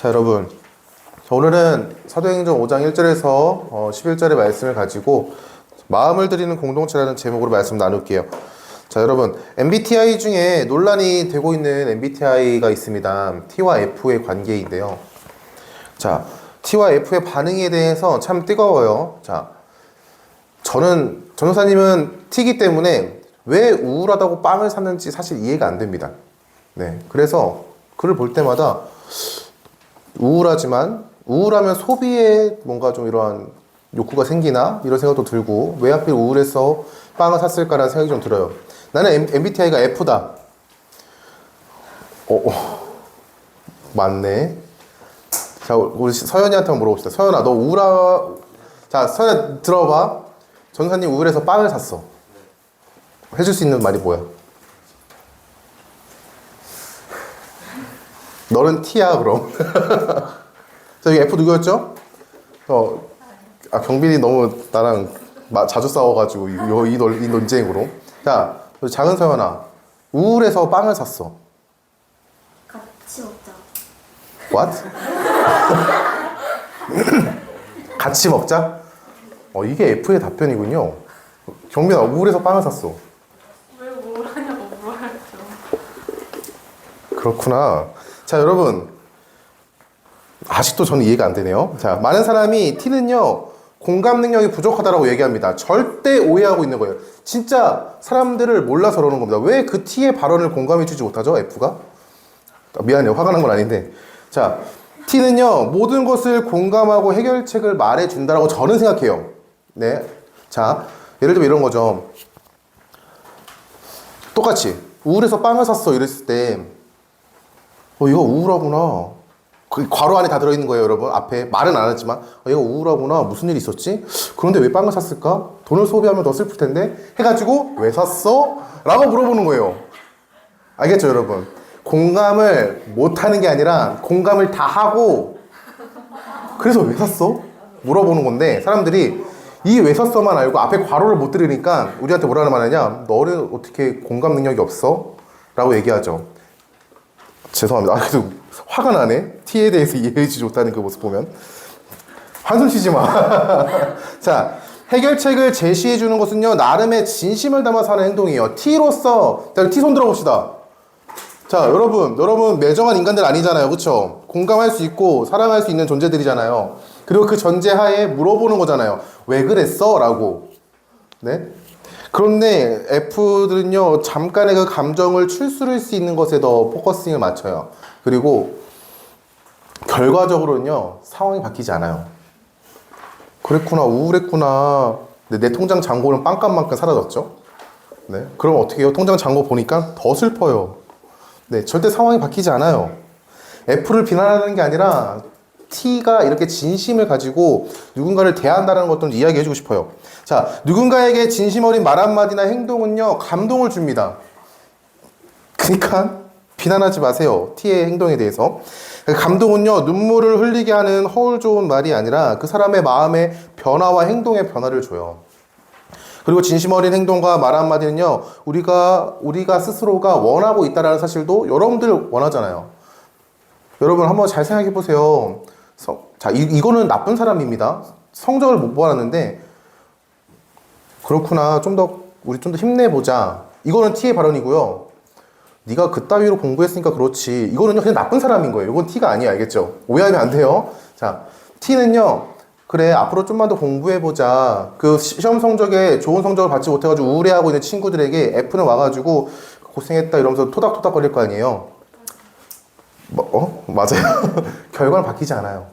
자, 여러분. 자, 오늘은 사도행전 5장 1절에서 11절의 말씀을 가지고 마음을 드리는 공동체라는 제목으로 말씀 나눌게요. 자, 여러분. MBTI 중에 논란이 되고 있는 MBTI가 있습니다. T와 F의 관계인데요. 자, T와 F의 반응에 대해서 참 뜨거워요. 자, 전도사님은 T이기 때문에 왜 우울하다고 빵을 샀는지 사실 이해가 안 됩니다. 네. 그래서 글을 볼 때마다 우울하면 소비에 뭔가 좀 이러한 욕구가 생기나 이런 생각도 들고 왜 하필 우울해서 빵을 샀을까라는 생각이 좀 들어요. 나는 MBTI가 F다. 맞네. 자, 우리 서연이한테 한번 물어봅시다. 서연아, 너 자, 서연아 들어봐. 전사님 우울해서 빵을 샀어. 해줄 수 있는 말이 뭐야? 너는 T야 그럼. 자, 여기 F 누구였죠? 경빈이 너무 나랑 자주 싸워가지고 이 논쟁으로. 자, 작은 서연아, 우울해서 빵을 샀어. 같이 먹자. What? 같이 먹자? 이게 F의 답변이군요. 경빈아, 우울해서 빵을 샀어. 왜 우울하냐고 물어야죠. 그렇구나. 자, 여러분. 아직도 저는 이해가 안 되네요. 자, 많은 사람이 T는요, 공감 능력이 부족하다고 얘기합니다. 절대 오해하고 있는 거예요. 진짜 사람들을 몰라서 그러는 겁니다. 왜 그 T의 발언을 공감해주지 못하죠, F가? 미안해요. 화가 난 건 아닌데. 자, T는요, 모든 것을 공감하고 해결책을 말해준다라고 저는 생각해요. 네. 자, 예를 들면 이런 거죠. 똑같이, 우울해서 빵을 샀어. 이랬을 때, 이거 우울하구나. 그 괄호 안에 다 들어있는 거예요, 여러분. 앞에 말은 안 하지만 이거 우울하구나. 무슨 일이 있었지? 그런데 왜 빵을 샀을까? 돈을 소비하면 더 슬플 텐데 해가지고 왜 샀어? 라고 물어보는 거예요. 알겠죠, 여러분? 공감을 못하는 게 아니라 공감을 다 하고 그래서 왜 샀어? 물어보는 건데 사람들이 이 왜 샀어만 알고 앞에 괄호를 못 들으니까 우리한테 뭐라는 말이냐? 너는 어떻게 공감 능력이 없어? 라고 얘기하죠. 죄송합니다. 그래도 화가 나네. T에 대해서 이해해주지 못하는 그 모습 보면. 한숨 쉬지 마. 자, 해결책을 제시해주는 것은요, 나름의 진심을 담아서 하는 행동이에요. T로서, 자, T 손 들어봅시다. 자, 여러분 매정한 인간들 아니잖아요. 그쵸? 공감할 수 있고, 사랑할 수 있는 존재들이잖아요. 그리고 그 전제하에 물어보는 거잖아요. 왜 그랬어? 라고. 네? 그런데 F들은요, 잠깐의 그 감정을 출수할 수 있는 것에 더 포커싱을 맞춰요. 그리고 결과적으로는요, 상황이 바뀌지 않아요. 그랬구나, 우울했구나. 근데 내 통장 잔고는 빵값만큼 사라졌죠? 네. 그럼 어떻게 해요? 통장 잔고 보니까 더 슬퍼요. 네. 절대 상황이 바뀌지 않아요. F를 비난하는 게 아니라 T가 이렇게 진심을 가지고 누군가를 대한다는 것도 이야기해주고 싶어요. 자, 누군가에게 진심 어린 말 한마디나 행동은요, 감동을 줍니다. 그러니까 비난하지 마세요. T의 행동에 대해서. 감동은요, 눈물을 흘리게 하는 허울 좋은 말이 아니라 그 사람의 마음의 변화와 행동의 변화를 줘요. 그리고 진심 어린 행동과 말 한마디는요, 우리가 스스로가 원하고 있다는 사실도 여러분들 원하잖아요. 여러분 한번 잘 생각해 보세요. 자, 이거는 나쁜 사람입니다. 성적을 못 받았는데, 그렇구나. 우리 좀 더 힘내보자. 이거는 T의 발언이고요. 네가 그따위로 공부했으니까 그렇지. 이거는요, 그냥 나쁜 사람인 거예요. 이건 T가 아니에요. 알겠죠? 오해하면 안 돼요. 자, T는요, 그래, 앞으로 좀만 더 공부해보자. 그 시험 성적에 좋은 성적을 받지 못해가지고 우울해하고 있는 친구들에게 F는 와가지고 고생했다 이러면서 토닥토닥 거릴 거 아니에요. 맞아요. 결과는 바뀌지 않아요.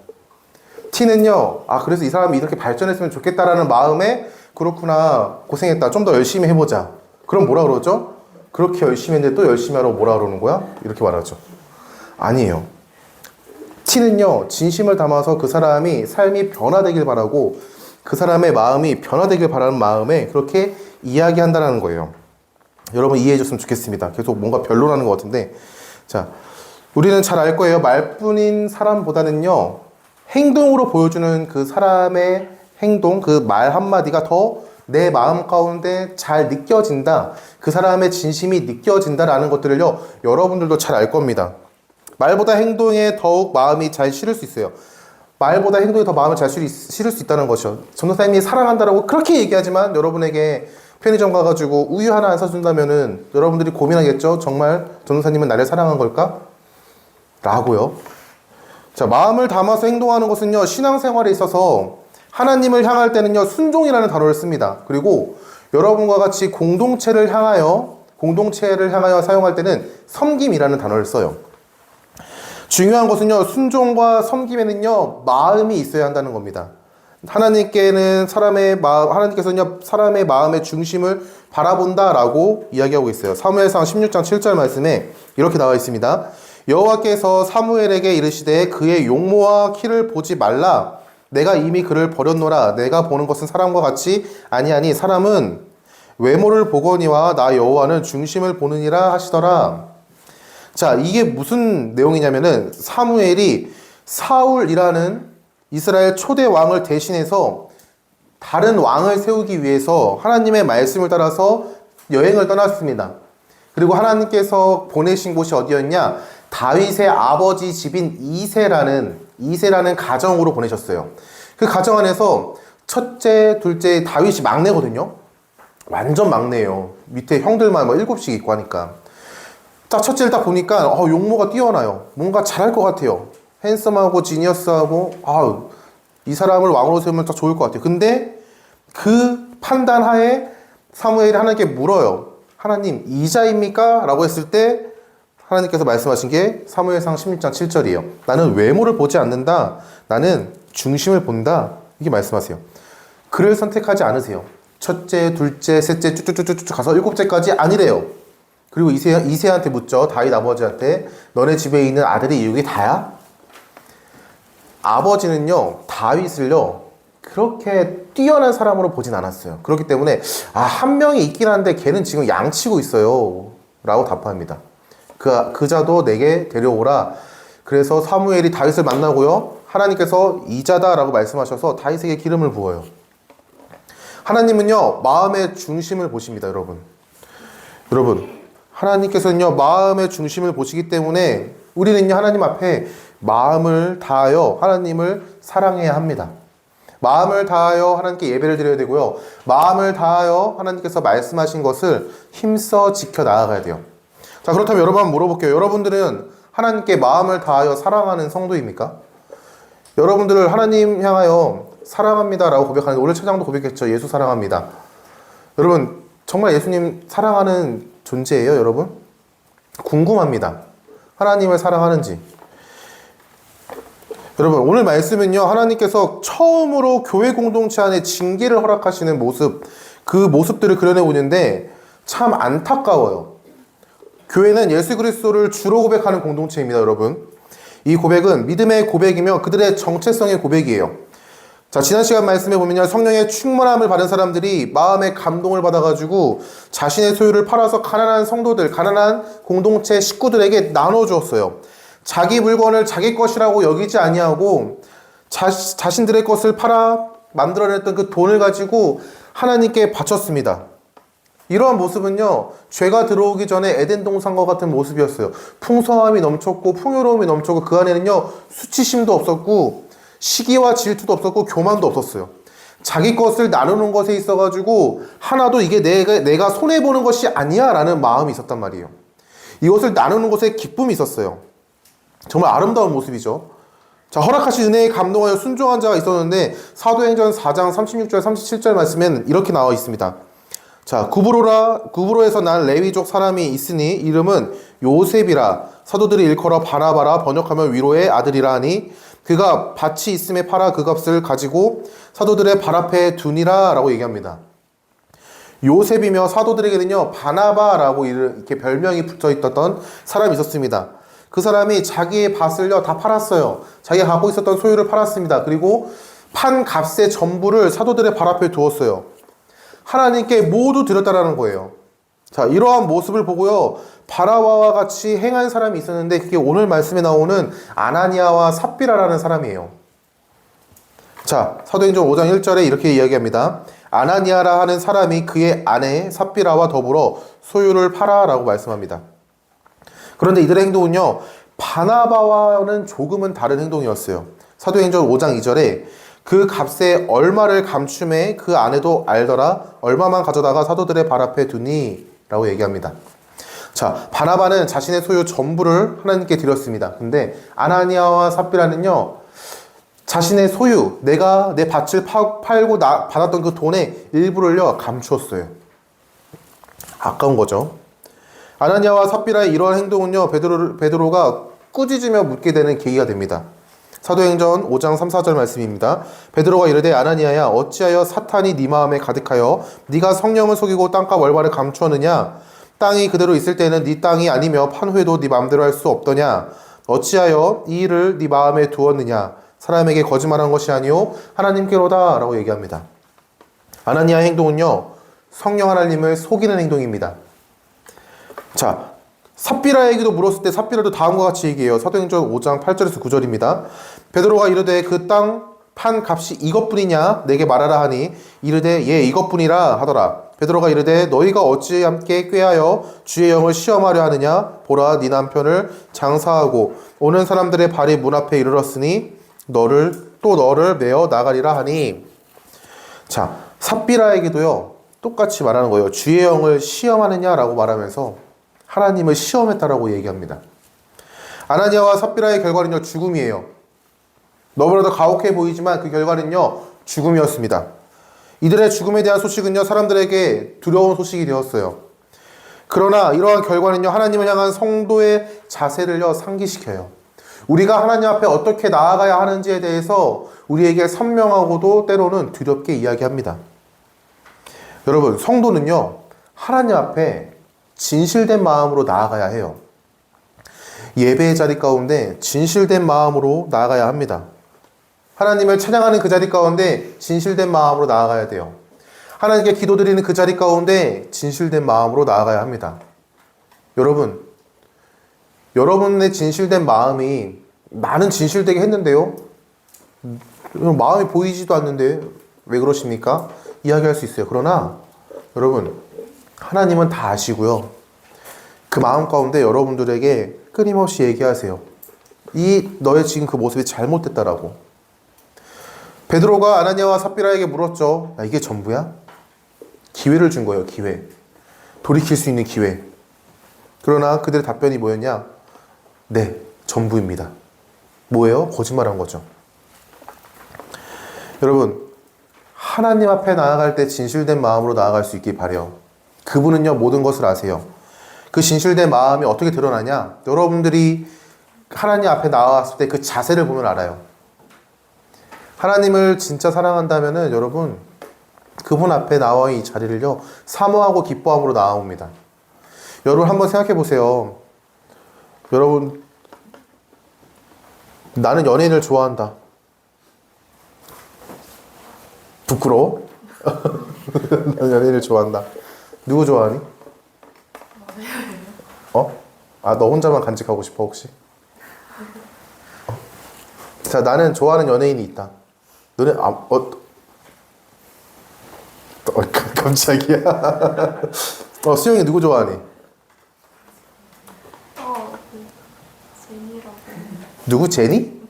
T는요, 그래서 이 사람이 이렇게 발전했으면 좋겠다라는 마음에 그렇구나, 고생했다. 좀 더 열심히 해보자. 그럼 뭐라 그러죠? 그렇게 열심히 했는데 또 열심히 하라고 뭐라 그러는 거야? 이렇게 말하죠. 아니에요. T는요, 진심을 담아서 그 사람이 삶이 변화되길 바라고 그 사람의 마음이 변화되길 바라는 마음에 그렇게 이야기한다는 거예요. 여러분 이해해 줬으면 좋겠습니다. 계속 뭔가 변론하는 것 같은데. 자, 우리는 잘 알 거예요. 말뿐인 사람보다는요, 행동으로 보여주는 그 사람의 행동, 그 말 한마디가 더 내 마음 가운데 잘 느껴진다. 그 사람의 진심이 느껴진다라는 것들을요, 여러분들도 잘 알 겁니다. 말보다 행동에 더욱 마음이 잘 실을 수 있어요. 말보다 행동에 더 마음을 잘 실을 수 있다는 것이요. 전도사님이 사랑한다라고 그렇게 얘기하지만 여러분에게 편의점 가가지고 우유 하나 안 사준다면은 여러분들이 고민하겠죠? 정말 전도사님은 나를 사랑한 걸까? 라고요. 자, 마음을 담아서 행동하는 것은요, 신앙생활에 있어서 하나님을 향할 때는요, 순종이라는 단어를 씁니다. 그리고 여러분과 같이 공동체를 향하여 사용할 때는 섬김이라는 단어를 써요. 중요한 것은요, 순종과 섬김에는요, 마음이 있어야 한다는 겁니다. 하나님께서는요, 사람의 마음의 중심을 바라본다라고 이야기하고 있어요. 사무엘상 16장 7절 말씀에 이렇게 나와 있습니다. 여호와께서 사무엘에게 이르시되 그의 용모와 키를 보지 말라. 내가 이미 그를 버렸노라. 내가 보는 것은 사람과 같이 아니하니 사람은 외모를 보거니와 나 여호와는 중심을 보느니라 하시더라. 자, 이게 무슨 내용이냐면은 사무엘이 사울이라는 이스라엘 초대 왕을 대신해서 다른 왕을 세우기 위해서 하나님의 말씀을 따라서 여행을 떠났습니다. 그리고 하나님께서 보내신 곳이 어디였냐? 다윗의 아버지 집인 이새라는 가정으로 보내셨어요. 그 가정 안에서 첫째, 둘째, 다윗이 막내거든요. 완전 막내예요. 밑에 형들만 뭐 7씩 있고 하니까. 딱 첫째를 딱 보니까 용모가 뛰어나요. 뭔가 잘할 것 같아요. 핸섬하고 지니어스하고 이 사람을 왕으로 세우면 딱 좋을 것 같아요. 근데 그 판단 하에 사무엘이 하나님께 물어요. 하나님, 이자입니까? 라고 했을 때 하나님께서 말씀하신 게 사무엘상 16장 7절이에요. 나는 외모를 보지 않는다. 나는 중심을 본다. 이게 말씀하세요. 그를 선택하지 않으세요. 첫째, 둘째, 셋째 쭉쭉쭉쭉 가서 7째까지 아니래요. 그리고 이새한테 묻죠. 다윗 아버지한테 너네 집에 있는 아들이 이게 다야? 아버지는요, 다윗을요, 그렇게 뛰어난 사람으로 보진 않았어요. 그렇기 때문에 한 명이 있긴 한데 걔는 지금 양치고 있어요 라고 답합니다. 그자도 내게 데려오라. 그래서 사무엘이 다윗을 만나고요, 하나님께서 이자다 라고 말씀하셔서 다윗에게 기름을 부어요. 하나님은요, 마음의 중심을 보십니다. 여러분, 하나님께서는요, 마음의 중심을 보시기 때문에 우리는요, 하나님 앞에 마음을 다하여 하나님을 사랑해야 합니다. 마음을 다하여 하나님께 예배를 드려야 되고요, 마음을 다하여 하나님께서 말씀하신 것을 힘써 지켜 나아가야 돼요. 자, 그렇다면 여러분 한번 물어볼게요. 여러분들은 하나님께 마음을 다하여 사랑하는 성도입니까? 여러분들을 하나님 향하여 사랑합니다 라고 고백하는데, 오늘 차장도 고백했죠. 예수 사랑합니다. 여러분, 정말 예수님 사랑하는 존재예요, 여러분? 궁금합니다. 하나님을 사랑하는지. 여러분, 오늘 말씀은요, 하나님께서 처음으로 교회 공동체 안에 징계를 허락하시는 모습, 그 모습들을 그려내고 있는데 참 안타까워요. 교회는 예수 그리스도를 주로 고백하는 공동체입니다, 여러분. 이 고백은 믿음의 고백이며 그들의 정체성의 고백이에요. 자, 지난 시간 말씀에 보면요, 성령의 충만함을 받은 사람들이 마음의 감동을 받아가지고 자신의 소유를 팔아서 가난한 성도들, 가난한 공동체 식구들에게 나눠주었어요. 자기 물건을 자기 것이라고 여기지 아니하고 자신들의 것을 팔아 만들어냈던 그 돈을 가지고 하나님께 바쳤습니다. 이러한 모습은요, 죄가 들어오기 전에 에덴 동산과 같은 모습이었어요. 풍성함이 넘쳤고 풍요로움이 넘쳤고 그 안에는요, 수치심도 없었고 시기와 질투도 없었고 교만도 없었어요. 자기 것을 나누는 것에 있어가지고 하나도 이게 내가 손해보는 것이 아니야 라는 마음이 있었단 말이에요. 이것을 나누는 것에 기쁨이 있었어요. 정말 아름다운 모습이죠. 자, 허락하신 은혜에 감동하여 순종한 자가 있었는데 사도행전 4장 36절 37절 말씀엔 이렇게 나와 있습니다. 자, 구브로에서 난 레위족 사람이 있으니 이름은 요셉이라. 사도들이 일컬어 바나바라, 번역하면 위로의 아들이라 하니 그가 밭이 있음에 팔아 그 값을 가지고 사도들의 발 앞에 두니라 라고 얘기합니다. 요셉이며 사도들에게는요, 바나바라고 이렇게 별명이 붙어 있었던 사람이 있었습니다. 그 사람이 자기의 밭을요 다 팔았어요. 자기가 갖고 있었던 소유를 팔았습니다. 그리고 판 값의 전부를 사도들의 발 앞에 두었어요. 하나님께 모두 드렸다라는 거예요. 자, 이러한 모습을 보고요, 바나바와 같이 행한 사람이 있었는데 그게 오늘 말씀에 나오는 아나니아와 삽비라라는 사람이에요. 자, 사도행전 5장 1절에 이렇게 이야기합니다. 아나니아라 하는 사람이 그의 아내 삽비라와 더불어 소유를 팔아 라고 말씀합니다. 그런데 이들의 행동은요, 바나바와는 조금은 다른 행동이었어요. 사도행전 5장 2절에 그 값에 얼마를 감춤해 그 아내도 알더라 얼마만 가져다가 사도들의 발 앞에 두니 라고 얘기합니다. 자, 바나바는 자신의 소유 전부를 하나님께 드렸습니다. 근데 아나니아와 삽비라는요, 자신의 소유, 내가 내 밭을 팔고 받았던 그 돈의 일부를요 감추었어요. 아까운 거죠. 아나니아와 삽비라의 이러한 행동은요 베드로가 꾸짖으며 묻게 되는 계기가 됩니다. 사도행전 5장 3, 4절 말씀입니다. 베드로가 이르되 아나니아야 어찌하여 사탄이 네 마음에 가득하여 네가 성령을 속이고 땅과 월발을 감추었느냐. 땅이 그대로 있을 때는 네 땅이 아니며 판 후에도 네 마음대로 할 수 없더냐. 어찌하여 이 일을 네 마음에 두었느냐. 사람에게 거짓말한 것이 아니오 하나님께로다 라고 얘기합니다. 아나니아의 행동은요 성령 하나님을 속이는 행동입니다. 자, 삽비라에게도 물었을 때 삽비라도 다음과 같이 얘기해요. 사도행전 5장 8절에서 9절입니다. 베드로가 이르되 그 땅 판 값이 이것뿐이냐 내게 말하라 하니 이르되 예 이것뿐이라 하더라. 베드로가 이르되 너희가 어찌 함께 꾀하여 주의 영을 시험하려 하느냐. 보라 네 남편을 장사하고 오는 사람들의 발이 문 앞에 이르렀으니 너를 메어 나가리라 하니. 자, 삽비라에게도요 똑같이 말하는 거예요. 주의 영을 시험하느냐라고 말하면서 하나님을 시험했다라고 얘기합니다. 아나니아와 삽비라의 결과는요 죽음이에요. 너무나도 가혹해 보이지만 그 결과는요 죽음이었습니다. 이들의 죽음에 대한 소식은요 사람들에게 두려운 소식이 되었어요. 그러나 이러한 결과는요 하나님을 향한 성도의 자세를요 상기시켜요. 우리가 하나님 앞에 어떻게 나아가야 하는지에 대해서 우리에게 선명하고도 때로는 두렵게 이야기합니다. 여러분, 성도는요 하나님 앞에 진실된 마음으로 나아가야 해요. 예배의 자리 가운데 진실된 마음으로 나아가야 합니다. 하나님을 찬양하는 그 자리 가운데 진실된 마음으로 나아가야 돼요. 하나님께 기도드리는 그 자리 가운데 진실된 마음으로 나아가야 합니다. 여러분의 진실된 마음이 나는 진실되게 했는데요 마음이 보이지도 않는데 왜 그러십니까? 이야기할 수 있어요. 그러나 여러분 하나님은 다 아시고요 그 마음 가운데 여러분들에게 끊임없이 얘기하세요. 너의 지금 그 모습이 잘못됐다라고. 베드로가 아나니아와 삽비라에게 물었죠. 이게 전부야? 기회를 준 거예요. 기회. 돌이킬 수 있는 기회. 그러나 그들의 답변이 뭐였냐? 네, 전부입니다. 뭐예요? 거짓말한 거죠. 여러분, 하나님 앞에 나아갈 때 진실된 마음으로 나아갈 수 있길 바라요. 그분은요 모든 것을 아세요. 그 진실된 마음이 어떻게 드러나냐? 여러분들이 하나님 앞에 나왔을 때 그 자세를 보면 알아요. 하나님을 진짜 사랑한다면은 여러분 그분 앞에 나와 이 자리를요 사모하고 기뻐함으로 나옵니다. 여러분 한번 생각해 보세요. 여러분 나는 연예인을 좋아한다. 부끄러워? 나는 연예인을 좋아한다. 누구 좋아하니? 너 혼자만 간직하고 싶어 혹시? 자, 나는 좋아하는 연예인이 있다. 너네 깜짝이야. 수영이 누구 좋아하니? 제니라고. 누구? 제니?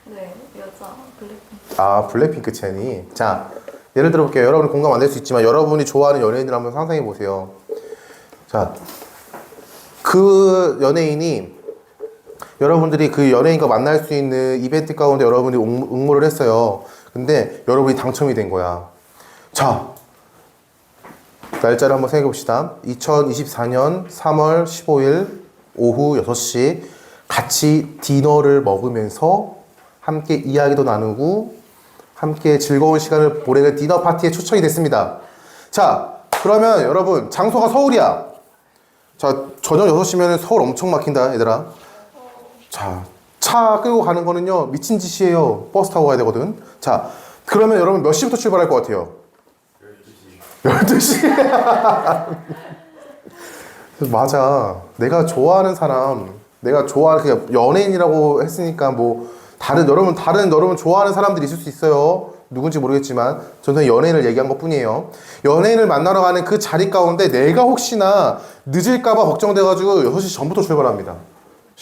네, 여자 블랙핑크. 블랙핑크 제니. 자, 예를 들어 볼게요. 여러분 공감 안 될 수 있지만 여러분이 좋아하는 연예인을 한번 상상해 보세요. 자, 그 연예인이 여러분들이 그 연예인과 만날 수 있는 이벤트 가운데 여러분이 응모를 했어요. 근데 여러분이 당첨이 된 거야. 자, 날짜를 한번 생각해 봅시다. 2024년 3월 15일 오후 6시 같이 디너를 먹으면서 함께 이야기도 나누고 함께 즐거운 시간을 보내는 디너 파티에 초청이 됐습니다. 자, 그러면 여러분 장소가 서울이야. 자, 저녁 6시면 서울 엄청 막힌다 얘들아. 자, 차 끌고 가는 거는요 미친 짓이에요. 버스 타고 가야 되거든. 자, 그러면 여러분 몇 시부터 출발할 것 같아요? 12시. 맞아. 내가 좋아하는 사람, 내가 좋아하는 그냥 연예인이라고 했으니까 뭐 다른 여러분 좋아하는 사람들이 있을 수 있어요. 누군지 모르겠지만 저는 연예인을 얘기한 것 뿐이에요. 연예인을 만나러 가는 그 자리 가운데 내가 혹시나 늦을까봐 걱정돼가지고 6시 전부터 출발합니다.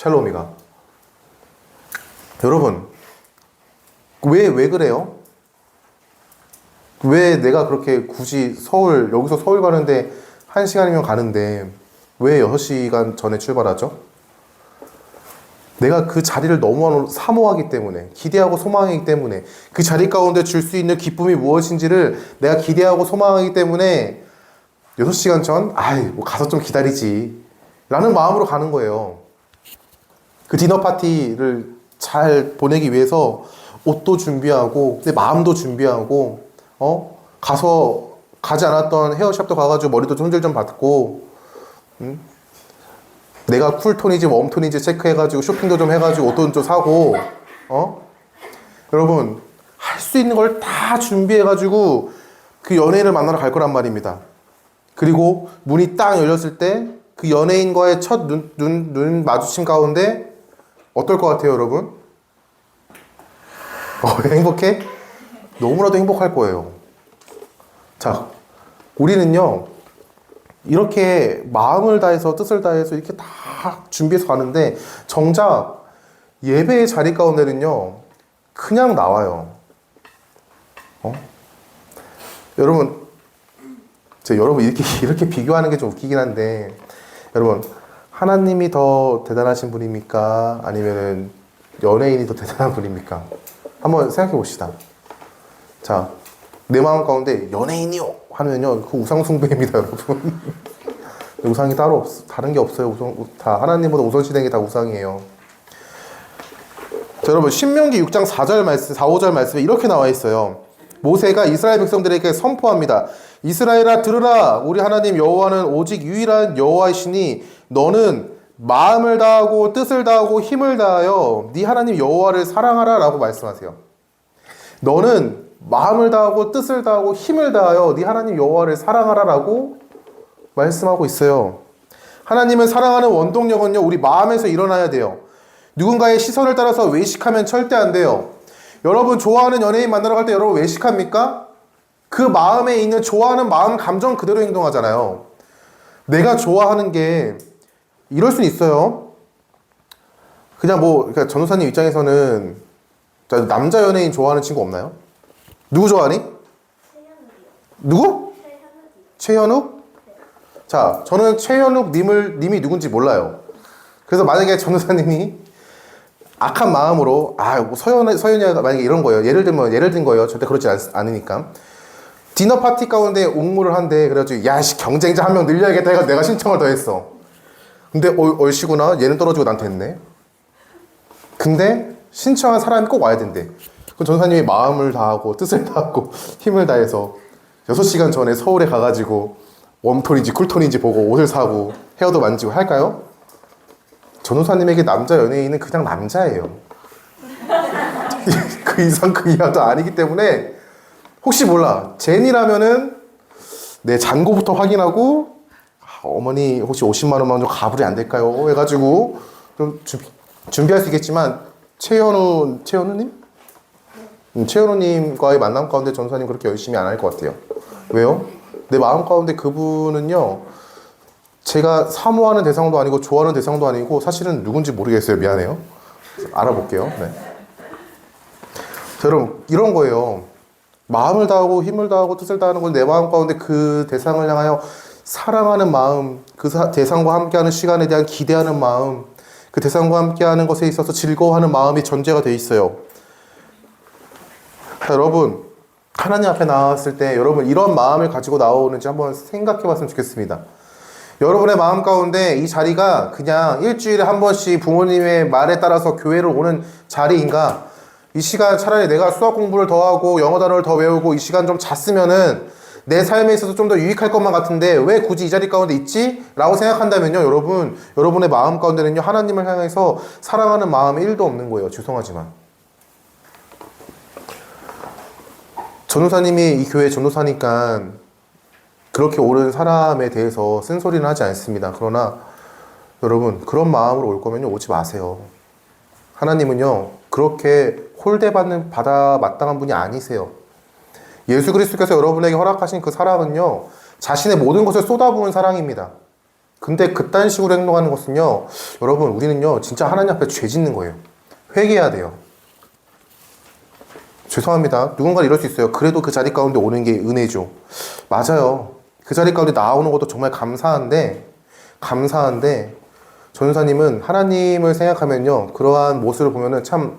샬롬이가. 여러분, 왜 그래요? 왜 내가 그렇게 굳이 여기서 서울 가는데 1시간이면 가는데 왜 6시간 전에 출발하죠? 내가 그 자리를 너무 사모하기 때문에, 기대하고 소망하기 때문에, 그 자리 가운데 줄 수 있는 기쁨이 무엇인지를 내가 기대하고 소망하기 때문에 6시간 전, 뭐 가서 좀 기다리지 라는 마음으로 가는 거예요. 그 디너 파티를 잘 보내기 위해서 옷도 준비하고, 내 마음도 준비하고, 가지 않았던 헤어샵도 가가지고 머리도 손질 좀 받고, 내가 쿨톤인지 웜톤인지 체크해가지고 쇼핑도 좀 해가지고 옷도 좀 사고, 여러분, 할 수 있는 걸 다 준비해가지고 그 연예인을 만나러 갈 거란 말입니다. 그리고 문이 딱 열렸을 때 그 연예인과의 첫 눈 마주침 가운데 어떨 것 같아요, 여러분? 행복해? 너무나도 행복할 거예요. 자, 우리는요, 이렇게 마음을 다해서 뜻을 다해서 이렇게 다 준비해서 가는데 정작 예배의 자리 가운데는요, 그냥 나와요. 여러분, 여러분 이렇게 비교하는 게 좀 웃기긴 한데, 여러분, 하나님이 더 대단하신 분입니까? 아니면은 연예인이 더 대단한 분입니까? 한번 생각해 봅시다. 자, 내 마음 가운데 연예인이요 하면요, 그 우상 숭배입니다, 여러분. 우상이 따로 다른 게 없어요. 다 하나님보다 우선시되는 게 다 우상이에요. 자, 여러분, 신명기 6장 4절 말씀, 4, 5절 말씀에 이렇게 나와 있어요. 모세가 이스라엘 백성들에게 선포합니다. 이스라엘아 들으라. 우리 하나님 여호와는 오직 유일한 여호와이시니 너는 마음을 다하고 뜻을 다하고 힘을 다하여 네 하나님 여호와를 사랑하라 라고 말씀하세요. 너는 마음을 다하고 뜻을 다하고 힘을 다하여 네 하나님 여호와를 사랑하라 라고 말씀하고 있어요. 하나님을 사랑하는 원동력은요, 우리 마음에서 일어나야 돼요. 누군가의 시선을 따라서 외식하면 절대 안 돼요. 여러분, 좋아하는 연예인 만나러 갈 때 여러분 외식합니까? 그 마음에 있는 좋아하는 마음, 감정 그대로 행동하잖아요. 내가 좋아하는 게 이럴 수는 있어요. 그냥 그러니까 전도사님 입장에서는 남자 연예인 좋아하는 친구 없나요? 누구 좋아하니? 누구? 최현욱? 자, 저는 최현욱 님이 누군지 몰라요. 그래서 만약에 전도사님이 악한 마음으로, 서연이가 만약에 이런 거예요. 예를 든 거예요. 절대 그렇지 않으니까. 디너 파티 가운데 옹무를 한대. 그래가지고, 경쟁자 한 명 늘려야겠다 해서 내가 신청을 더 했어. 근데, 얼씨구나. 얘는 떨어지고 난 됐네. 근데, 신청한 사람이 꼭 와야 된대. 그럼 전도사님이 마음을 다하고, 뜻을 다하고, 힘을 다해서 6시간 전에 서울에 가가지고, 웜톤인지 쿨톤인지 보고 옷을 사고, 헤어도 만지고 할까요? 전도사님에게 남자 연예인은 그냥 남자예요. 그 이상 그 이하도 아니기 때문에 혹시 몰라, 제니라면은 내 잔고부터 확인하고, 어머니 혹시 50만 원만 좀 가불이 안 될까요? 해가지고 좀 준비할 수 있겠지만, 최현우님? 최현우님과의 만남 가운데 전도사님 그렇게 열심히 안 할 것 같아요. 왜요? 내 마음 가운데 그분은요, 제가 사모하는 대상도 아니고 좋아하는 대상도 아니고 사실은 누군지 모르겠어요. 미안해요. 알아볼게요. 네. 자, 여러분, 이런 거예요. 마음을 다하고 힘을 다하고 뜻을 다하는 건 내 마음 가운데 그 대상을 향하여 사랑하는 마음, 그 대상과 함께하는 시간에 대한 기대하는 마음, 그 대상과 함께하는 것에 있어서 즐거워하는 마음이 전제가 돼 있어요. 자, 여러분, 하나님 앞에 나왔을 때 여러분 이런 마음을 가지고 나오는지 한번 생각해 봤으면 좋겠습니다. 여러분의 마음 가운데 이 자리가 그냥 일주일에 한 번씩 부모님의 말에 따라서 교회를 오는 자리인가? 이 시간 차라리 내가 수학 공부를 더 하고 영어 단어를 더 외우고 이 시간 좀 잤으면은 내 삶에 있어서 좀 더 유익할 것만 같은데 왜 굳이 이 자리 가운데 있지? 라고 생각한다면요, 여러분의 마음 가운데는요, 하나님을 향해서 사랑하는 마음이 1도 없는 거예요. 죄송하지만. 전도사님이 이 교회 전도사니까 그렇게 옳은 사람에 대해서 쓴소리는 하지 않습니다. 그러나 여러분, 그런 마음으로 올 거면요, 오지 마세요. 하나님은요, 그렇게 받아 마땅한 분이 아니세요. 예수 그리스도께서 여러분에게 허락하신 그 사랑은요, 자신의 모든 것을 쏟아부은 사랑입니다. 근데 그딴 식으로 행동하는 것은요, 여러분, 우리는요, 진짜 하나님 앞에 죄 짓는 거예요. 회개해야 돼요. 죄송합니다. 누군가 이럴 수 있어요. 그래도 그 자리 가운데 오는 게 은혜죠. 맞아요. 그 자리 가운데 나오는 것도 정말 감사한데, 전사님은 하나님을 생각하면요, 그러한 모습을 보면은 참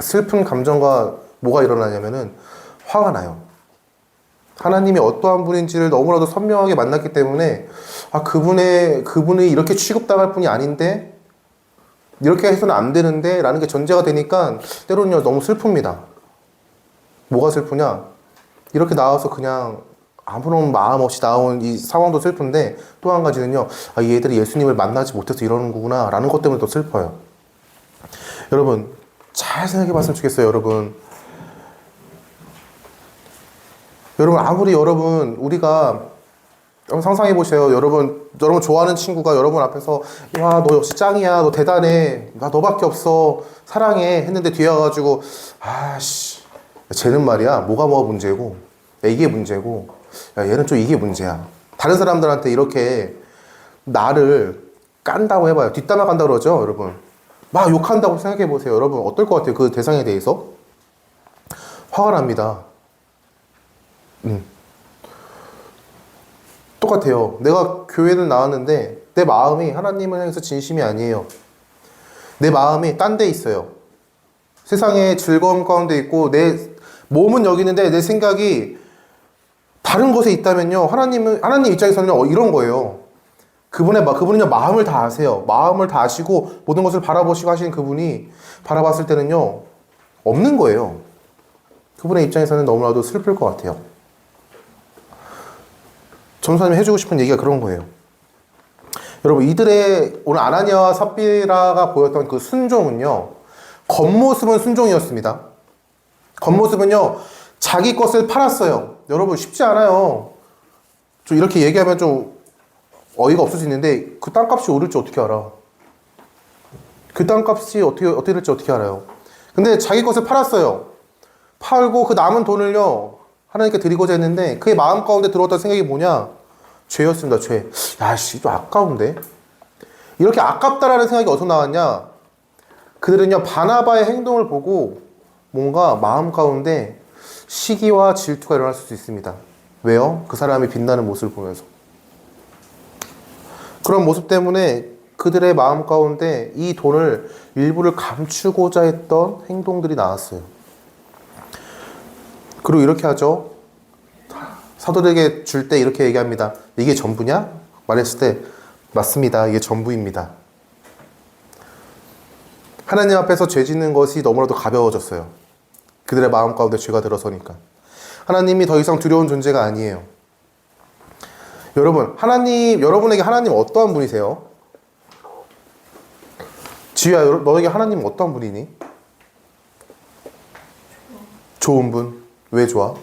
슬픈 감정과 뭐가 일어나냐면은 화가 나요. 하나님이 어떠한 분인지를 너무나도 선명하게 만났기 때문에, 아, 그분이 이렇게 취급당할 분이 아닌데, 이렇게 해서는 안 되는데, 라는 게 전제가 되니까, 때로는요, 너무 슬픕니다. 뭐가 슬프냐? 이렇게 나와서 그냥 아무런 마음 없이 나온 이 상황도 슬픈데, 또 한 가지는요, 아, 얘들이 예수님을 만나지 못해서 이러는 거구나, 라는 것 때문에 더 슬퍼요. 여러분, 잘 생각해 봤으면 좋겠어요, 여러분. 아무리 우리가, 상상해 보세요. 여러분 좋아하는 친구가 여러분 앞에서, 와, 너 역시 짱이야. 너 대단해. 나 너밖에 없어. 사랑해. 했는데 뒤에 와가지고, 아씨, 쟤는 말이야. 뭐가 문제고, 야, 이게 문제고, 야, 얘는 좀 이게 문제야. 다른 사람들한테 이렇게 나를 깐다고 해봐요. 뒷담화 간다 그러죠, 여러분. 막 욕한다고 생각해 보세요. 여러분, 어떨 것 같아요? 그 대상에 대해서? 화가 납니다. 똑같아요. 내가 교회는 나왔는데 내 마음이 하나님을 향해서 진심이 아니에요. 내 마음이 딴 데 있어요. 세상의 즐거움 가운데 있고 내 몸은 여기 있는데 내 생각이 다른 곳에 있다면요, 하나님 입장에서는 이런 거예요. 그분은요, 마음을 다 아세요. 마음을 다 아시고 모든 것을 바라보시고 하시는 그분이 바라봤을 때는요, 없는 거예요. 그분의 입장에서는 너무나도 슬플 것 같아요. 전사님이 해주고 싶은 얘기가 그런 거예요. 여러분, 이들의 오늘 아나니아와 삽비라가 보였던 그 순종은요, 겉모습은 순종이었습니다. 겉모습은요, 자기 것을 팔았어요. 여러분, 쉽지 않아요. 좀 이렇게 얘기하면 좀 어이가 없을 수 있는데, 그 땅값이 오를지 어떻게 알아? 그 땅값이 어떻게 될지 어떻게 알아요? 근데 자기 것을 팔았어요. 팔고 그 남은 돈을요, 하나님께 드리고자 했는데, 그의 마음 가운데 들어왔던 생각이 뭐냐? 죄였습니다, 죄. 야, 씨, 좀 아까운데? 이렇게 아깝다라는 생각이 어디서 나왔냐? 그들은요, 바나바의 행동을 보고 뭔가 마음 가운데 시기와 질투가 일어날 수 있습니다. 왜요? 그 사람이 빛나는 모습을 보면서. 그런 모습 때문에 그들의 마음 가운데 이 돈을 일부를 감추고자 했던 행동들이 나왔어요. 그리고 이렇게 하죠. 사도들에게 줄 때 이렇게 얘기합니다. 이게 전부냐? 말했을 때, 맞습니다. 이게 전부입니다. 하나님 앞에서 죄 짓는 것이 너무나도 가벼워졌어요. 그들의 마음 가운데 죄가 들어서니까. 하나님이 더 이상 두려운 존재가 아니에요. 여러분에게 하나님 어떠한 분이세요? 지우야, 너에게 하나님 어떠한 분이니? 좋은 분. 왜 좋아?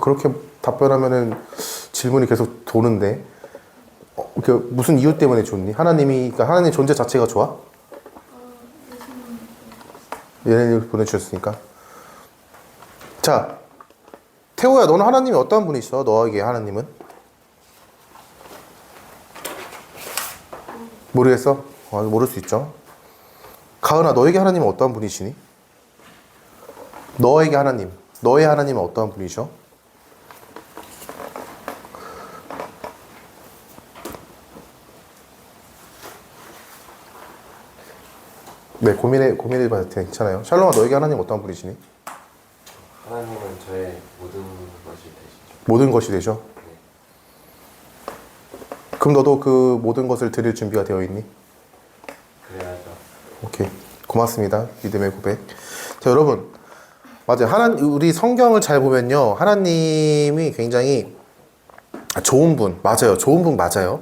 그렇게 답변하면은 질문이 계속 도는데, 무슨 이유 때문에 좋니? 그러니까 하나님 존재 자체가 좋아? 예수님 보내주셨으니까. 자, 태호야, 너는 하나님이 어떠한 분이셔? 너에게 하나님은? 모르겠어? 모를 수 있죠. 가은아, 너에게 하나님은 어떠한 분이시니? 너의 하나님은 어떠한 분이셔? 네, 고민해봐도 괜찮아요. 샬롬아, 너에게 하나님 어떠한 분이시니? 하나님은 저의 모든 것이 되시죠. 모든 것이 되죠? 네. 그럼 너도 그 모든 것을 드릴 준비가 되어 있니? 그래야죠. 오케이. 고맙습니다. 믿음의 고백. 자, 여러분. 맞아요. 우리 성경을 잘 보면요, 하나님이 굉장히 좋은 분, 맞아요. 좋은 분 맞아요.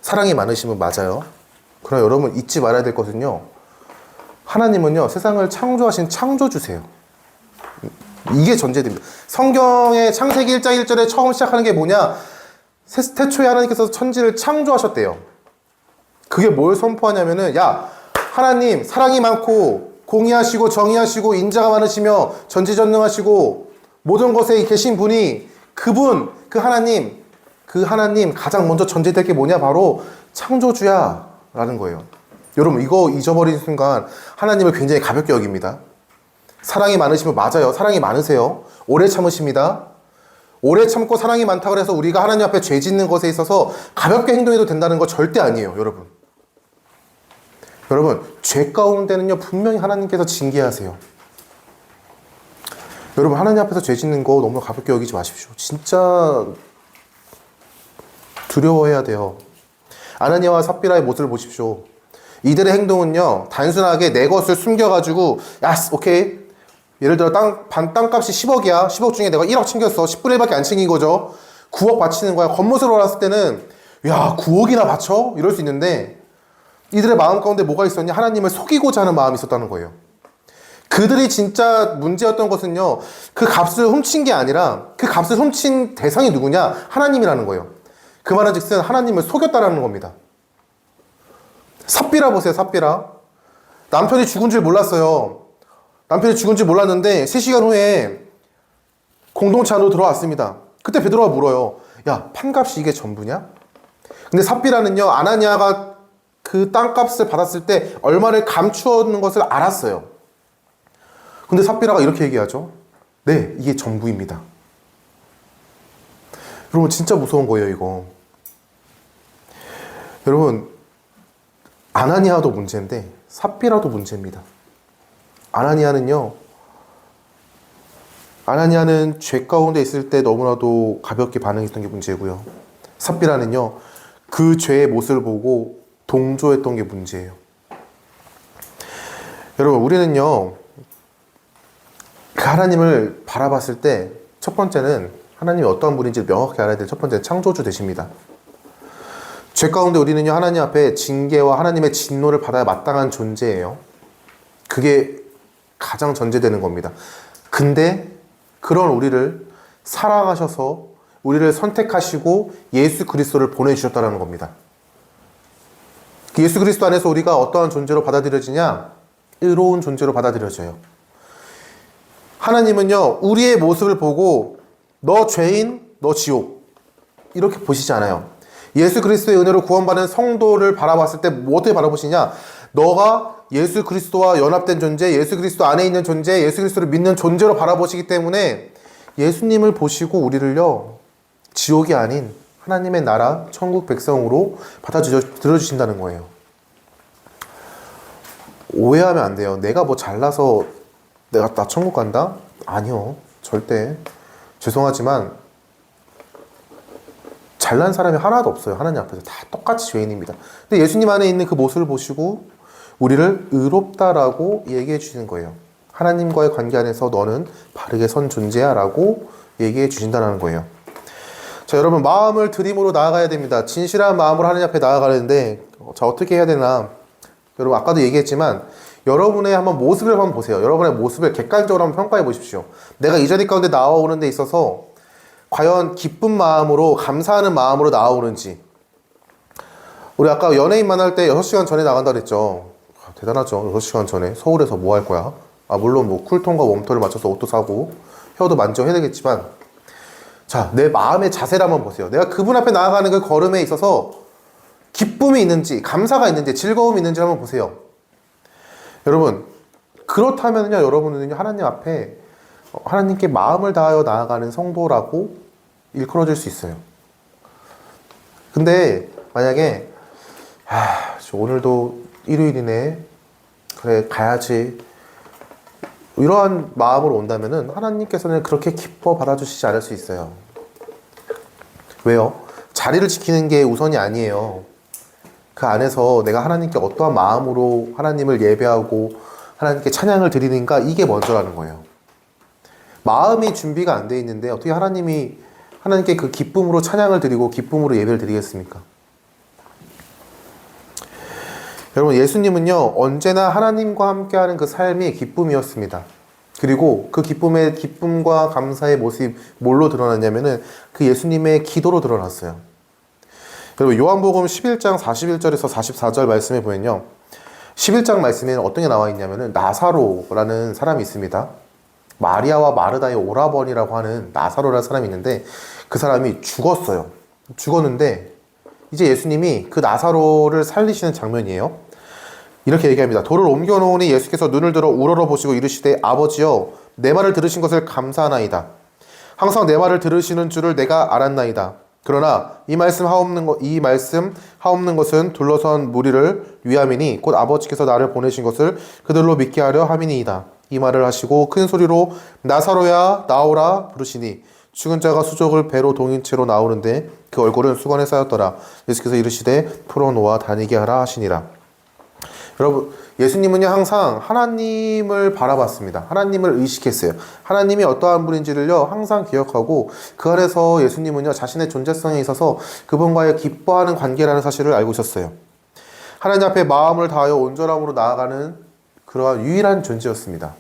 사랑이 많으신 분 맞아요. 그러나 여러분 잊지 말아야 될 것은요, 하나님은요, 세상을 창조하신 창조주세요. 이게 전제됩니다. 성경의 창세기 1장 1절에 처음 시작하는 게 뭐냐? 태초에 하나님께서 천지를 창조하셨대요. 그게 뭘 선포하냐면은, 야, 하나님 사랑이 많고 공의하시고 정의하시고 인자가 많으시며 전지전능하시고 모든 것에 계신 분이 그 하나님, 그 하나님 가장 먼저 전제될 게 뭐냐? 바로 창조주야 라는 거예요. 여러분 이거 잊어버린 순간 하나님을 굉장히 가볍게 여깁니다. 사랑이 많으시면 맞아요. 사랑이 많으세요. 오래 참으십니다. 오래 참고 사랑이 많다고 해서 우리가 하나님 앞에 죄 짓는 것에 있어서 가볍게 행동해도 된다는 거 절대 아니에요. 여러분. 여러분 죄 가운데는요 분명히 하나님께서 징계하세요. 여러분 하나님 앞에서 죄 짓는 거 너무 가볍게 여기지 마십시오. 진짜 두려워해야 돼요. 아나니아와 삽비라의 모습을 보십시오. 이들의 행동은요 단순하게 내 것을 숨겨가지고 야 오케이 예를 들어 땅값이 10억이야 10억 중에 내가 1억 챙겼어 10분의 1밖에 안 챙긴 거죠. 9억 바치는 거야. 겉모습으로 봤을 때는 야 9억이나 바쳐? 이럴 수 있는데 이들의 마음 가운데 뭐가 있었냐? 하나님을 속이고자 하는 마음이 있었다는 거예요. 그들이 진짜 문제였던 것은요 그 값을 훔친 게 아니라 그 값을 훔친 대상이 누구냐? 하나님이라는 거예요. 그 말은 즉슨 하나님을 속였다라는 겁니다. 삽비라 보세요. 삽비라 남편이 죽은 줄 몰랐어요. 남편이 죽은 줄 몰랐는데 3시간 후에 공동체 안으로 들어왔습니다. 그때 베드로가 물어요. 야 판값이 이게 전부냐? 근데 삽비라는요 아나니아가 그 땅값을 받았을 때 얼마를 감추었는 것을 알았어요. 근데 삽비라가 이렇게 얘기하죠. 네 이게 전부입니다. 여러분 진짜 무서운 거예요 이거. 여러분 아나니아도 문제인데 삽비라도 문제입니다. 아나니아는 죄 가운데 있을 때 너무나도 가볍게 반응했던 게 문제고요. 삽비라는요 그 죄의 모습을 보고 동조했던 게 문제예요. 여러분 우리는요 그 하나님을 바라봤을 때 첫 번째는 하나님이 어떠한 분인지 명확히 알아야 될 첫 번째는 창조주 되십니다. 죄 가운데 우리는요 하나님 앞에 징계와 하나님의 진노를 받아야 마땅한 존재예요. 그게 가장 전제되는 겁니다. 근데 그런 우리를 사랑하셔서 우리를 선택하시고 예수 그리스도를 보내주셨다는 겁니다. 예수 그리스도 안에서 우리가 어떠한 존재로 받아들여지냐? 의로운 존재로 받아들여져요. 하나님은요 우리의 모습을 보고 너 죄인, 너 지옥 이렇게 보시지 않아요. 예수 그리스도의 은혜로 구원받은 성도를 바라봤을 때 어떻게 바라보시냐? 너가 예수 그리스도와 연합된 존재, 예수 그리스도 안에 있는 존재, 예수 그리스도를 믿는 존재로 바라보시기 때문에 예수님을 보시고 우리를요 지옥이 아닌 하나님의 나라, 천국 백성으로 받아들여주신다는 거예요. 오해하면 안 돼요. 내가 뭐 잘나서 나 천국 간다? 아니요. 절대. 죄송하지만 잘난 사람이 하나도 없어요. 하나님 앞에서 다 똑같이 죄인입니다. 근데 예수님 안에 있는 그 모습을 보시고 우리를 의롭다라고 얘기해 주시는 거예요. 하나님과의 관계 안에서 너는 바르게 선 존재야 라고 얘기해 주신다는 거예요. 자, 여러분 마음을 드림으로 나아가야 됩니다. 진실한 마음으로 하나님 앞에 나아가는데 자 어떻게 해야 되나? 여러분 아까도 얘기했지만 여러분의 한번 모습을 한번 보세요. 여러분의 모습을 객관적으로 한번 평가해 보십시오. 내가 이 자리 가운데 나와오는 데 있어서 과연 기쁜 마음으로 감사하는 마음으로 나아오는지. 우리 아까 연예인 만날 때 6시간 전에 나간다 그랬죠. 대단하죠. 6시간 전에 서울에서 뭐 할 거야? 물론 뭐 쿨톤과 웜톤을 맞춰서 옷도 사고 헤어도 만져 해야 되겠지만 자, 내 마음의 자세를 한번 보세요. 내가 그분 앞에 나아가는 그 걸음에 있어서 기쁨이 있는지 감사가 있는지 즐거움이 있는지 한번 보세요. 여러분 그렇다면요 여러분은요 하나님 앞에 하나님께 마음을 다하여 나아가는 성도라고 일컬어질 수 있어요. 근데 만약에 오늘도 일요일이네 그래 가야지 이러한 마음으로 온다면은 하나님께서는 그렇게 기뻐 받아주시지 않을 수 있어요. 왜요? 자리를 지키는 게 우선이 아니에요. 그 안에서 내가 하나님께 어떠한 마음으로 하나님을 예배하고 하나님께 찬양을 드리는가 이게 먼저라는 거예요. 마음이 준비가 안 돼 있는데 어떻게 하나님께 그 기쁨으로 찬양을 드리고 기쁨으로 예배를 드리겠습니까? 여러분 예수님은요 언제나 하나님과 함께하는 그 삶이 기쁨이었습니다. 그리고 그 기쁨과 감사의 모습이 뭘로 드러났냐면은 그 예수님의 기도로 드러났어요. 여러분 요한복음 11장 41절에서 44절 말씀에 보면요 11장 말씀에는 어떤 게 나와 있냐면은 나사로라는 사람이 있습니다. 마리아와 마르다의 오라버니라고 하는 나사로라는 사람이 있는데 그 사람이 죽었어요. 죽었는데 이제 예수님이 그 나사로를 살리시는 장면이에요. 이렇게 얘기합니다. 돌을 옮겨 놓으니 예수께서 눈을 들어 우러러 보시고 이르시되 아버지여 내 말을 들으신 것을 감사하나이다. 항상 내 말을 들으시는 줄을 내가 알았나이다. 그러나 이 말씀 하옵는 것은 둘러선 무리를 위함이니 곧 아버지께서 나를 보내신 것을 그들로 믿게 하려 함이니이다. 이 말을 하시고 큰 소리로 나사로야 나오라 부르시니 죽은 자가 수족을 배로 동인 채로 나오는데 그 얼굴은 수건에 쌓였더라. 예수께서 이르시되 풀어놓아 다니게 하라 하시니라. 여러분, 예수님은요 항상 하나님을 바라봤습니다. 하나님을 의식했어요. 하나님이 어떠한 분인지를요 항상 기억하고 그 안에서 예수님은요 자신의 존재성에 있어서 그분과의 기뻐하는 관계라는 사실을 알고 있었어요. 하나님 앞에 마음을 다하여 온전함으로 나아가는 그러한 유일한 존재였습니다.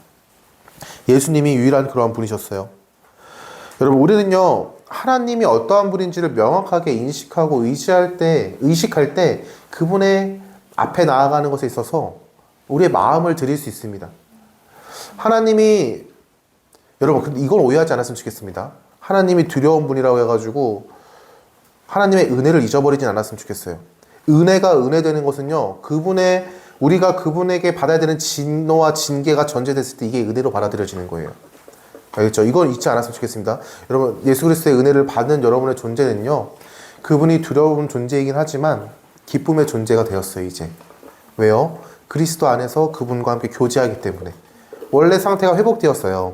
예수님이 유일한 그러한 분이셨어요. 여러분, 우리는요 하나님이 어떠한 분인지를 명확하게 인식하고 의식할 때 그분의 앞에 나아가는 것에 있어서 우리의 마음을 드릴 수 있습니다. 하나님이, 여러분 근데 이걸 오해하지 않았으면 좋겠습니다. 하나님이 두려운 분이라고 해가지고 하나님의 은혜를 잊어버리진 않았으면 좋겠어요. 은혜가 은혜되는 것은요 우리가 그분에게 받아야 되는 진노와 징계가 전제됐을 때 이게 은혜로 받아들여지는 거예요. 알겠죠? 이건 잊지 않았으면 좋겠습니다. 여러분, 예수 그리스도의 은혜를 받는 여러분의 존재는요 그분이 두려운 존재이긴 하지만 기쁨의 존재가 되었어요. 이제 왜요? 그리스도 안에서 그분과 함께 교제하기 때문에 원래 상태가 회복되었어요.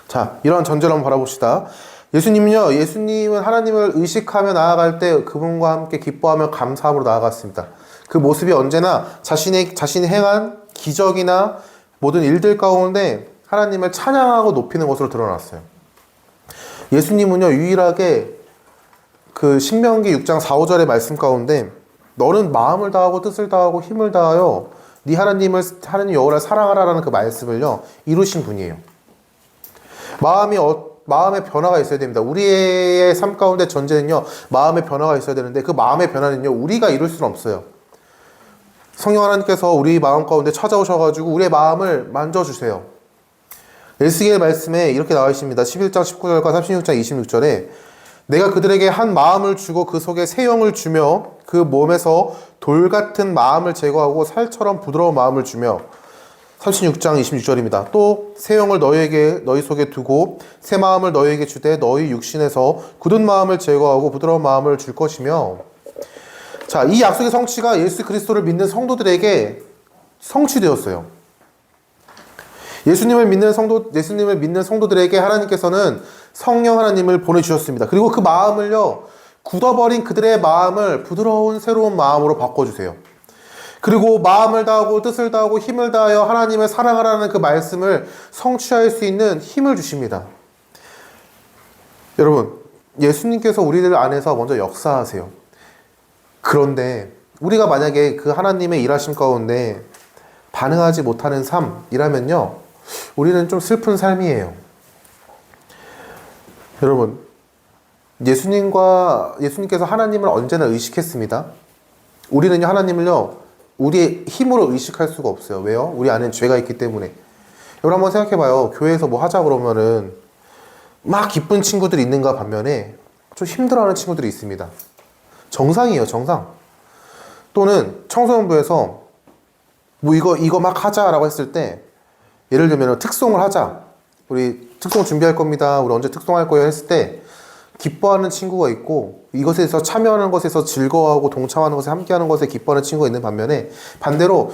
자, 이런 전제를 한번 바라봅시다. 예수님은 하나님을 의식하며 나아갈 때 그분과 함께 기뻐하며 감사함으로 나아갔습니다. 그 모습이 언제나 자신이 행한 기적이나 모든 일들 가운데 하나님을 찬양하고 높이는 것으로 드러났어요. 예수님은요 유일하게 그 신명기 6장 4, 5절의 말씀 가운데 너는 마음을 다하고 뜻을 다하고 힘을 다하여 네 하나님 여호와를 사랑하라라는 그 말씀을요 이루신 분이에요. 마음의 변화가 있어야 됩니다. 우리의 삶 가운데 전제는요 마음의 변화가 있어야 되는데 그 마음의 변화는요 우리가 이룰 수는 없어요. 성령 하나님께서 우리 마음 가운데 찾아오셔가지고 우리의 마음을 만져주세요. 에스겔 말씀에 이렇게 나와 있습니다. 11장 19절과 36장 26절에 내가 그들에게 한 마음을 주고 그 속에 새 영을 주며 그 몸에서 돌 같은 마음을 제거하고 살처럼 부드러운 마음을 주며 36장 26절입니다. 또 새 영을 너희 속에 두고 새 마음을 너희에게 주되 너희 육신에서 굳은 마음을 제거하고 부드러운 마음을 줄 것이며. 자, 이 약속의 성취가 예수 그리스도를 믿는 성도들에게 성취되었어요. 예수님을 믿는 성도들에게 하나님께서는 성령 하나님을 보내주셨습니다. 그리고 그 마음을요 굳어버린 그들의 마음을 부드러운 새로운 마음으로 바꿔주세요. 그리고 마음을 다하고 뜻을 다하고 힘을 다하여 하나님을 사랑하라는 그 말씀을 성취할 수 있는 힘을 주십니다. 여러분, 예수님께서 우리들 안에서 먼저 역사하세요. 그런데 우리가 만약에 그 하나님의 일하심 가운데 반응하지 못하는 삶이라면요 우리는 좀 슬픈 삶이에요. 여러분, 예수님께서 하나님을 언제나 의식했습니다. 우리는요 하나님을요 우리의 힘으로 의식할 수가 없어요. 왜요? 우리 안에 죄가 있기 때문에. 여러분 한번 생각해봐요. 교회에서 뭐 하자 그러면은 막 기쁜 친구들이 있는가 반면에 좀 힘들어하는 친구들이 있습니다. 정상이에요, 정상. 또는 청소년부에서 뭐 이거 막 하자라고 했을 때 예를 들면 특송을 하자. 우리 특송 준비할 겁니다. 우리 언제 특송할 거예요 했을 때 기뻐하는 친구가 있고 이것에서 참여하는 것에서 즐거워하고 동참하는 것에 함께하는 것에 기뻐하는 친구가 있는 반면에 반대로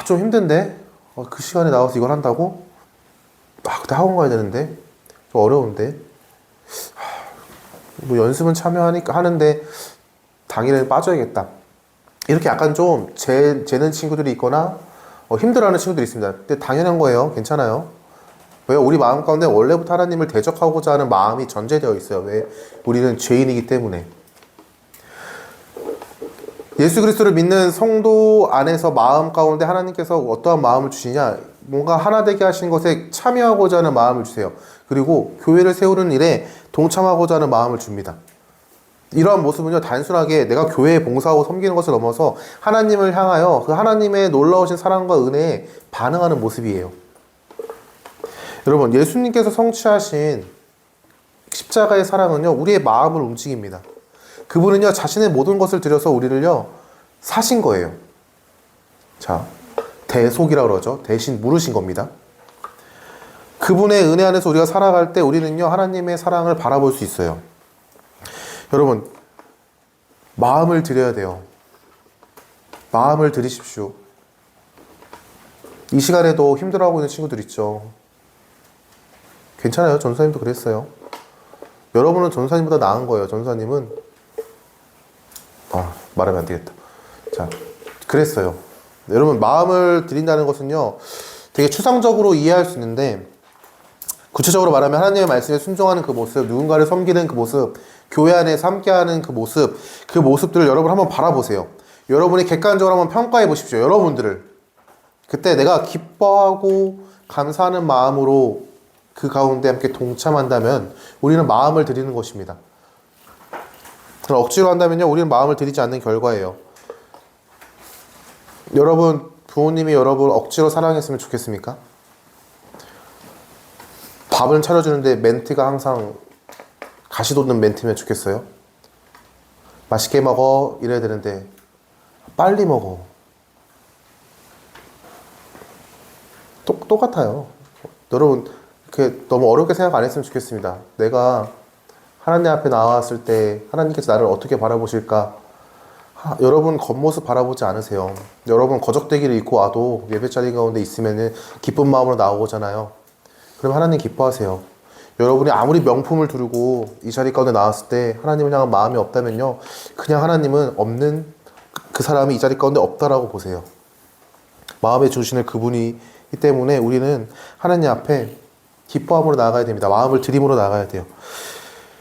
좀 힘든데 그 시간에 나와서 이걸 한다고? 그때 학원 가야 되는데 좀 어려운데 뭐 연습은 하는데 당일에는 빠져야겠다. 이렇게 약간 좀 재는 친구들이 있거나 힘들어하는 친구들이 있습니다. 근데 당연한 거예요. 괜찮아요. 왜요? 우리 마음 가운데 원래부터 하나님을 대적하고자 하는 마음이 전제되어 있어요. 왜? 우리는 죄인이기 때문에. 예수 그리스도를 믿는 성도 안에서 마음 가운데 하나님께서 어떠한 마음을 주시냐? 뭔가 하나 되게 하신 것에 참여하고자 하는 마음을 주세요. 그리고 교회를 세우는 일에 동참하고자 하는 마음을 줍니다. 이러한 모습은요 단순하게 내가 교회에 봉사하고 섬기는 것을 넘어서 하나님을 향하여 그 하나님의 놀라우신 사랑과 은혜에 반응하는 모습이에요. 여러분, 예수님께서 성취하신 십자가의 사랑은요 우리의 마음을 움직입니다. 그분은요, 자신의 모든 것을 들여서 우리를요, 사신 거예요. 자, 대속이라고 그러죠. 대신 물으신 겁니다. 그분의 은혜 안에서 우리가 살아갈 때 우리는요, 하나님의 사랑을 바라볼 수 있어요. 여러분, 마음을 드려야 돼요. 마음을 드리십시오. 이 시간에도 힘들어하고 있는 친구들 있죠. 괜찮아요. 전사님도 그랬어요. 여러분은 전사님보다 나은 거예요. 전사님은 말하면 안 되겠다. 자, 그랬어요. 여러분, 마음을 드린다는 것은요, 되게 추상적으로 이해할 수 있는데, 구체적으로 말하면 하나님의 말씀에 순종하는 그 모습, 누군가를 섬기는 그 모습, 교회 안에서 함께하는 그 모습, 그 모습들을 여러분 한번 바라보세요. 여러분이 객관적으로 한번 평가해 보십시오. 여러분들을. 그때 내가 기뻐하고 감사하는 마음으로 그 가운데 함께 동참한다면 우리는 마음을 드리는 것입니다. 그럼 억지로 한다면요, 우리는 마음을 드리지 않는 결과예요. 여러분, 부모님이 여러분 억지로 사랑했으면 좋겠습니까? 밥을 차려주는데 멘트가 항상 가시 돋는 멘트면 좋겠어요? 맛있게 먹어 이래야 되는데 빨리 먹어. 똑같아요. 여러분, 그렇게 너무 어렵게 생각 안 했으면 좋겠습니다. 내가 하나님 앞에 나왔을 때 하나님께서 나를 어떻게 바라보실까? 여러분 겉모습 바라보지 않으세요. 여러분 거적대기를 입고 와도 예배자리 가운데 있으면 기쁜 마음으로 나오잖아요. 그럼 하나님 기뻐하세요. 여러분이 아무리 명품을 두르고 이 자리 가운데 나왔을 때 하나님을 향한 마음이 없다면요, 그냥 하나님은 없는, 그 사람이 이 자리 가운데 없다라고 보세요. 마음에 주시는 그분이기 때문에 우리는 하나님 앞에 기뻐함으로 나아가야 됩니다. 마음을 드림으로 나아가야 돼요.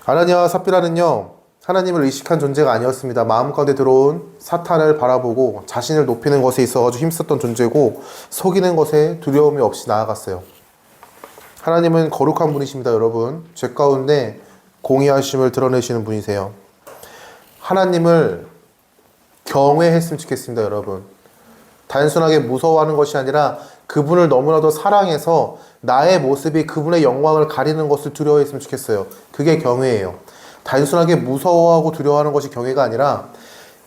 아나니아와 삽비라는요, 하나님을 의식한 존재가 아니었습니다. 마음 가운데 들어온 사탄을 바라보고 자신을 높이는 것에 있어가지고 힘썼던 존재고, 속이는 것에 두려움이 없이 나아갔어요. 하나님은 거룩한 분이십니다. 여러분, 죄 가운데 공의하심을 드러내시는 분이세요. 하나님을 경외했으면 좋겠습니다. 여러분, 단순하게 무서워하는 것이 아니라 그분을 너무나도 사랑해서 나의 모습이 그분의 영광을 가리는 것을 두려워했으면 좋겠어요. 그게 경외예요. 단순하게 무서워하고 두려워하는 것이 경외가 아니라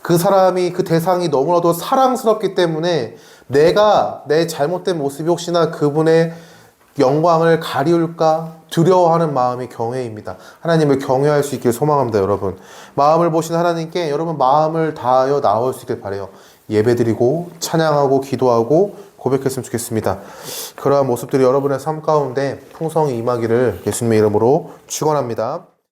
그 사람이, 그 대상이 너무나도 사랑스럽기 때문에 내가 내 잘못된 모습이 혹시나 그분의 영광을 가리울까 두려워하는 마음이 경외입니다. 하나님을 경외할 수 있길 소망합니다. 여러분, 마음을 보시는 하나님께 여러분 마음을 다하여 나올 수 있길 바라요. 예배드리고 찬양하고 기도하고 고백했으면 좋겠습니다. 그러한 모습들이 여러분의 삶 가운데 풍성히 임하기를 예수님의 이름으로 축원합니다.